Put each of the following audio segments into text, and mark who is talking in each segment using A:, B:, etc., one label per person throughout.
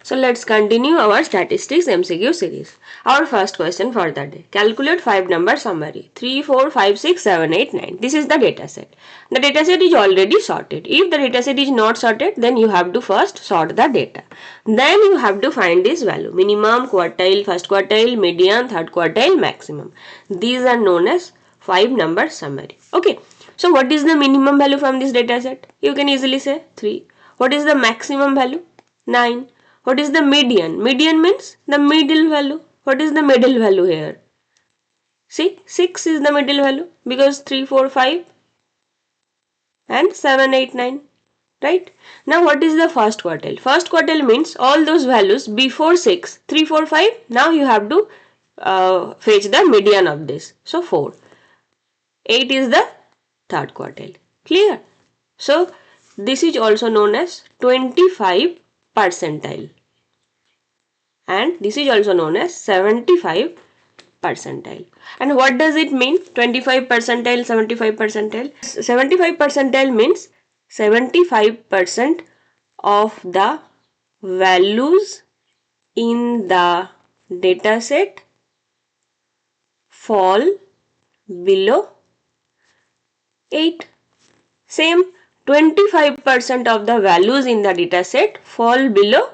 A: So let's continue our statistics MCQ series. Our first question for the day. Calculate 5 number summary. 3, 4, 5, 6, 7, 8, 9. This is the dataset. The dataset is already sorted. If the dataset is not sorted, then you have to first sort the data. Then you have to find this value. Minimum, quartile, first quartile, median, third quartile, maximum. These are known as 5 number summary. Okay. So what is the minimum value from this dataset? You can easily say 3. What is the maximum value? 9. What is the median? Median means the middle value. What is the middle value here? See, 6 is the middle value because 3, 4, 5 and 7, 8, 9. Right? Now what is the first quartile? First quartile means all those values before 6, 3, 4, 5. Now you have to fetch the median of this. So 4. 8 is the third quartile. Clear? So this is also known as 25 percentile. And this is also known as 75 percentile. And what does it mean? 25 percentile, 75 percentile. 75 percentile means 75% of the values in the dataset fall below 8. Same, 25% of the values in the dataset fall below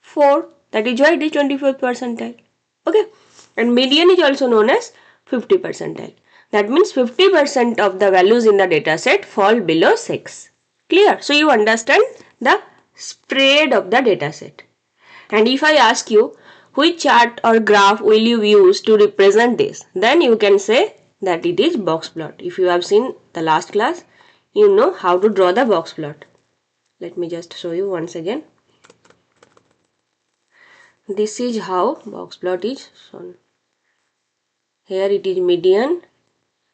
A: 4. That is why it is 25th percentile. Okay. And median is also known as 50 percentile. That means 50% of the values in the dataset fall below 6. Clear? So you understand the spread of the dataset. And if I ask you which chart or graph will you use to represent this, then you can say that it is box plot. If you have seen the last class, you know how to draw the box plot. Let me just show you once again. This is how box plot is shown. Here it is median,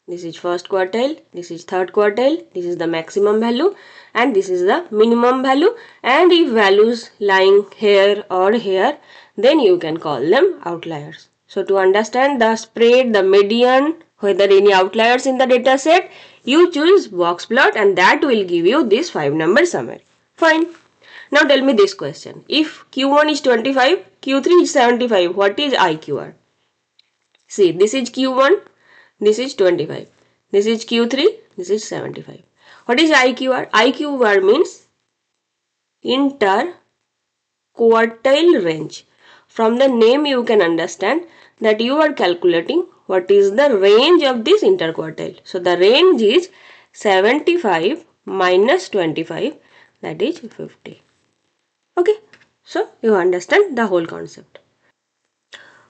A: this is first quartile, this is third quartile, this is the maximum value and this is the minimum value, and if values lying here or here, then you can call them outliers. So to understand the spread, the median, whether any outliers in the data set, you choose box plot and that will give you this 5 number summary. Fine. Now tell me this question. If Q1 is 25, Q3 is 75, what is IQR? See, this is Q1, this is 25, this is Q3, this is 75. What is IQR? IQR means inter-quartile range. From the name you can understand that you are calculating what is the range of this interquartile. So the range is 75 minus 25, that is 50. Okay, so you understand the whole concept.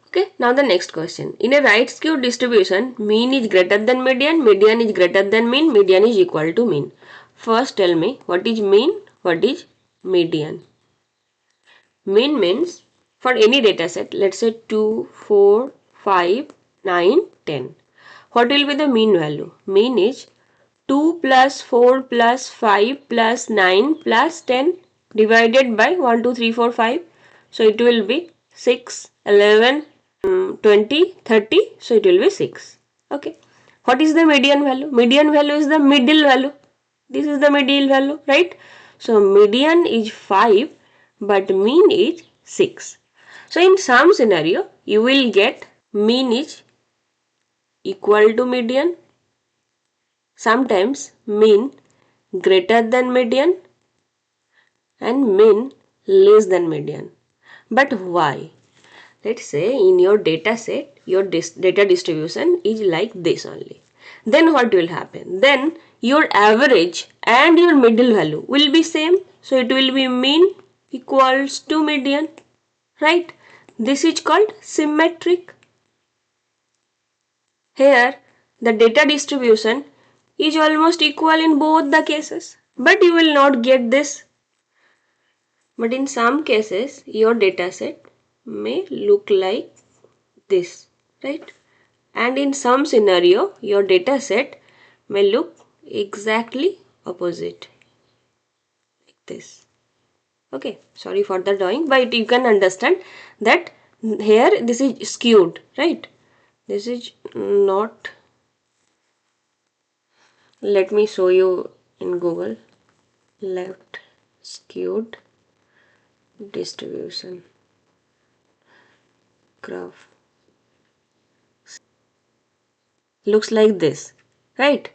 A: Okay, now the next question. In a right skewed distribution, mean is greater than median, median is greater than mean, median is equal to mean. First tell me what is mean, what is median. Mean means for any data set, let's say 2, 4, 5, 9, 10. What will be the mean value? Mean is 2 plus 4 plus 5 plus 9 plus 10 divided by 1, 2, 3, 4, 5. So it will be 6, 11, 20, 30. So it will be 6. Okay. What is the median value? Median value is the middle value. This is the middle value, right? So median is 5 but mean is 6. So in some scenario, you will get mean is equal to median. Sometimes mean greater than median and mean less than median. But why? Let's say in your data set, your data distribution is like this only. Then what will happen? Then your average and your middle value will be same. So it will be mean equals to median, right? This is called symmetric. Here the data distribution is almost equal in both the cases, but you will not get this. But in some cases your data set may look like this, right? And in some scenario your data set may look exactly opposite, like this. Okay, sorry for the drawing, but you can understand that here this is skewed, right? This is not. Let me show you in Google. Left skewed distribution. graph looks like this, right?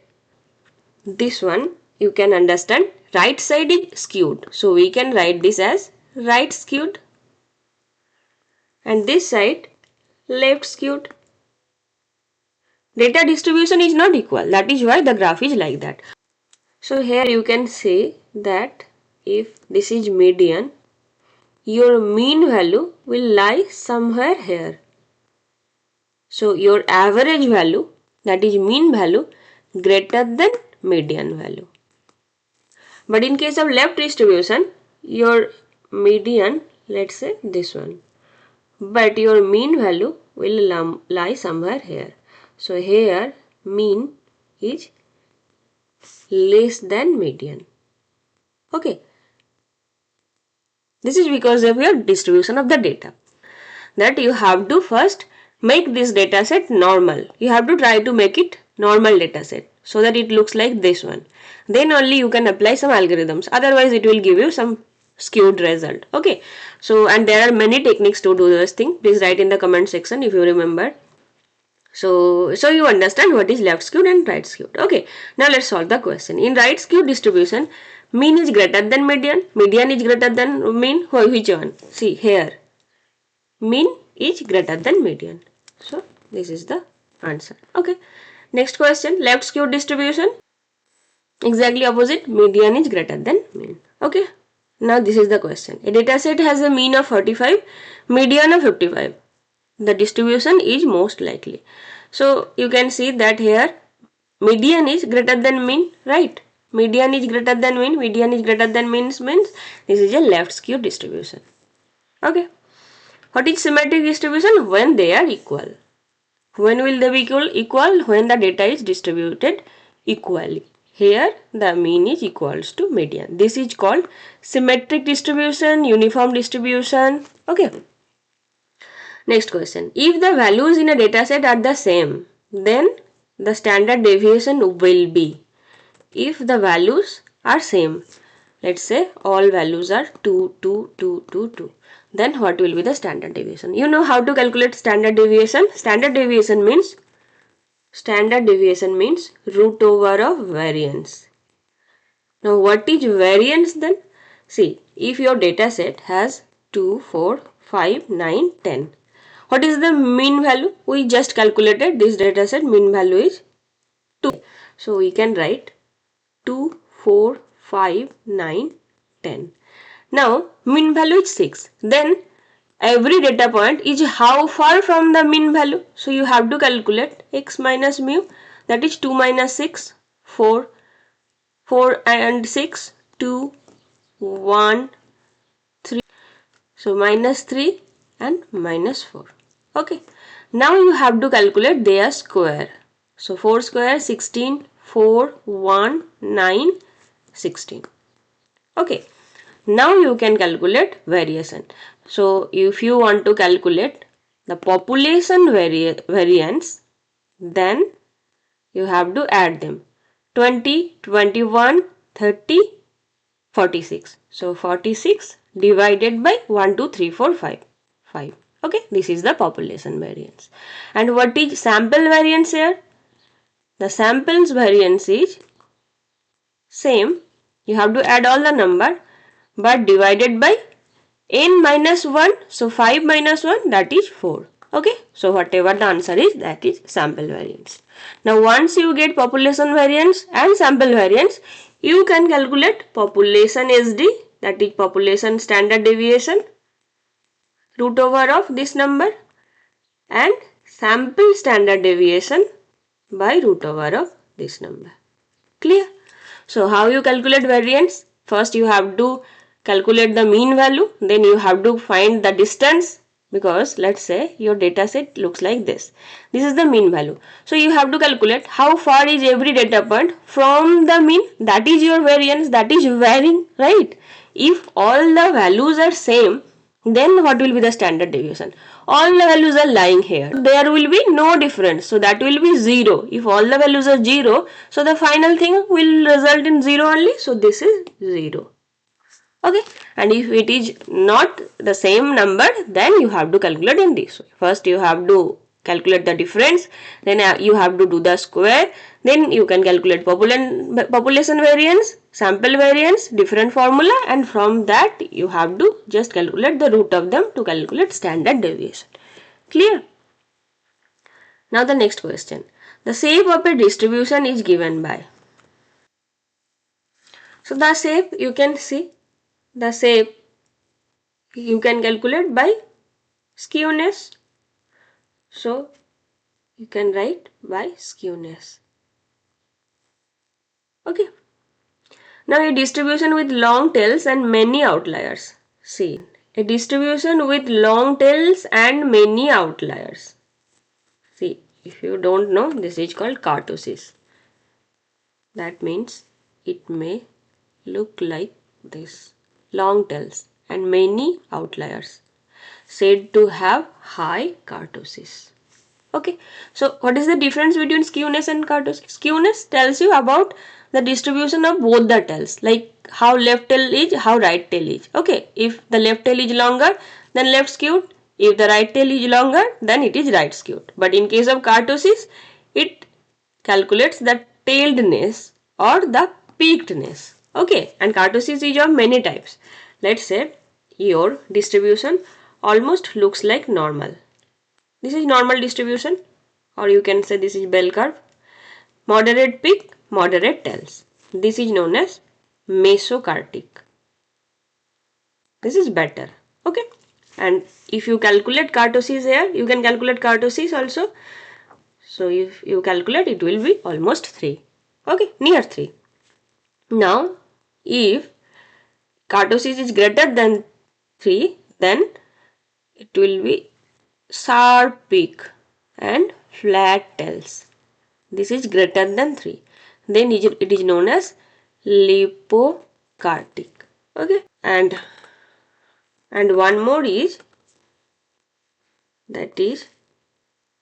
A: This one you can understand, right side is skewed, so we can write this as right skewed, and this side left skewed. Data distribution is not equal, that is why the graph is like that. So here you can say that if this is median, your mean value will lie somewhere here. So your average value, that is mean value, greater than median value. But in case of left distribution, your median, let's say this one, but your mean value will lie somewhere here. So here mean is less than median. Okay. This is because of your distribution of the data. That you have to first make this data set normal. You have to try to make it normal data set so that it looks like this one. Then only you can apply some algorithms. Otherwise it will give you some skewed result. Okay. So and there are many techniques to do this thing. Please write in the comment section if you remember. So you understand what is left skewed and right skewed. Okay. Now let's solve the question. In right skewed distribution, mean is greater than median. Median is greater than mean. Which one? See here. Mean is greater than median. So this is the answer. Okay. Next question. Left skewed distribution. Exactly opposite. Median is greater than mean. Okay. Now this is the question. A data set has a mean of 45, median of 55. The distribution is most likely. So you can see that here median is greater than mean, right? Median is greater than mean, median is greater than means this is a left skewed distribution. Okay. What is symmetric distribution? When they are equal. When will they be equal? When the data is distributed equally. Here the mean is equals to median. This is called symmetric distribution, uniform distribution. Okay. Next question. If the values in a data set are the same, then the standard deviation will be. If the values are same, let's say all values are 2, 2, 2, 2, 2, then what will be the standard deviation? You know how to calculate standard deviation? Standard deviation means root over of variance. Now what is variance then? See, if your data set has 2, 4, 5, 9, 10. What is the mean value? We just calculated this data set, mean value is 2. So we can write 2, 4, 5, 9, 10. Now mean value is 6. Then every data point is how far from the mean value. So you have to calculate x minus mu, that is 2 minus 6, 4, 4 and 6, 2, 1, 3. So minus 3 and minus 4. Okay. Now you have to calculate their square. So 4 square 16, 4, 1, 9, 16. Okay. Now you can calculate variation. So if you want to calculate the population variance, then you have to add them. 20, 21, 30, 46. So 46 divided by 1, 2, 3, 4, 5. 5. Okay, this is the population variance. And what is sample variance here? The samples variance is same. You have to add all the number but divided by n minus 1. So 5 minus 1, that is 4. Okay, so whatever the answer is, that is sample variance. Now once you get population variance and sample variance, you can calculate population SD, that is population standard deviation, root over of this number, and sample standard deviation by root over of this number. Clear? So how you calculate variance? First you have to calculate the mean value, then you have to find the distance, because let's say your data set looks like this. This is the mean value. So you have to calculate how far is every data point from the mean, that is your variance, that is varying, right? If all the values are same, then what will be the standard deviation? All the values are lying here. There will be no difference. So that will be 0. If all the values are 0, so the final thing will result in 0 only. So this is 0. Okay, and if it is not the same number, then you have to calculate in this way. First you have to calculate the difference, then you have to do the square, then you can calculate population variance, sample variance, different formula, and from that you have to just calculate the root of them to calculate standard deviation. Clear? Now the next question. The shape of a distribution is given by. So the shape you can see, the shape you can calculate by skewness. So you can write by skewness. Okay. Now a distribution with long tails and many outliers. See, a distribution with long tails and many outliers. See, if you don't know, this is called kurtosis. That means it may look like this. Long tails and many outliers, said to have high kurtosis. Okay, so what is the difference between skewness and kurtosis? Skewness tells you about the distribution of both the tails, like how left tail is, how right tail is. Okay, if the left tail is longer, then left skewed. If the right tail is longer, then it is right skewed. But in case of kurtosis, it calculates the tailedness or the peakedness. Okay, and kurtosis is of many types. Let's say your distribution almost looks like normal. This is normal distribution, or you can say this is bell curve. Moderate peak, moderate tails. This is known as mesokartic. This is better. Okay, and if you calculate kurtosis here, you can calculate kurtosis also. So if you calculate, it will be almost 3. Okay, near 3. Now, if kurtosis is greater than 3, then it will be sharp peak and flat tails. This is greater than 3. Then it is known as lipokartic. Okay, and one more is, that is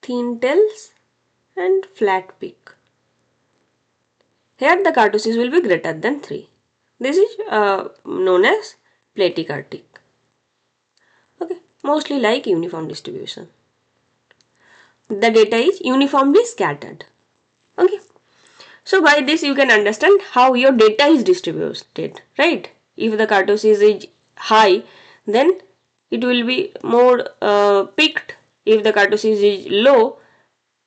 A: thin tails and flat peak. Here the kurtosis will be greater than 3. This is known as platykartic. Okay, mostly like uniform distribution. The data is uniformly scattered. Okay, so by this you can understand how your data is distributed, right? If the kurtosis is high, then it will be more peaked. If the kurtosis is low,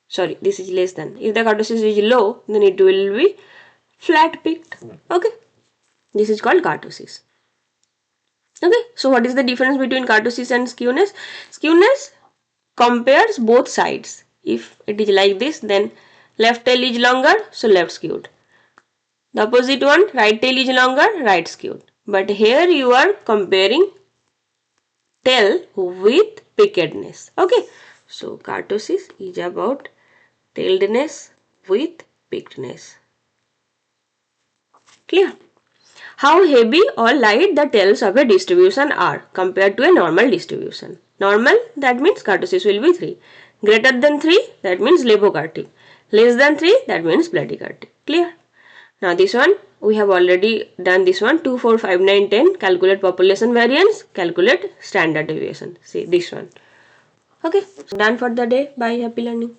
A: sorry, this is less than. If the kurtosis is low, then it will be flat peaked. Okay, this is called kurtosis. Okay, so what is the difference between kurtosis and skewness? Skewness compares both sides. If it is like this, then left tail is longer, so left skewed. The opposite one, right tail is longer, right skewed. But here you are comparing tail with peakedness. Okay, so kurtosis is about tailedness with peakedness. Clear? How heavy or light the tails of a distribution are compared to a normal distribution. Normal, that means kurtosis will be 3. Greater than 3, that means lipokartic. Less than 3, that means platykartic. Clear? Now this one, we have already done this one. 2, 4, 5, 9, 10. Calculate population variance, calculate standard deviation. See this one. Okay, done for the day. Bye, happy learning.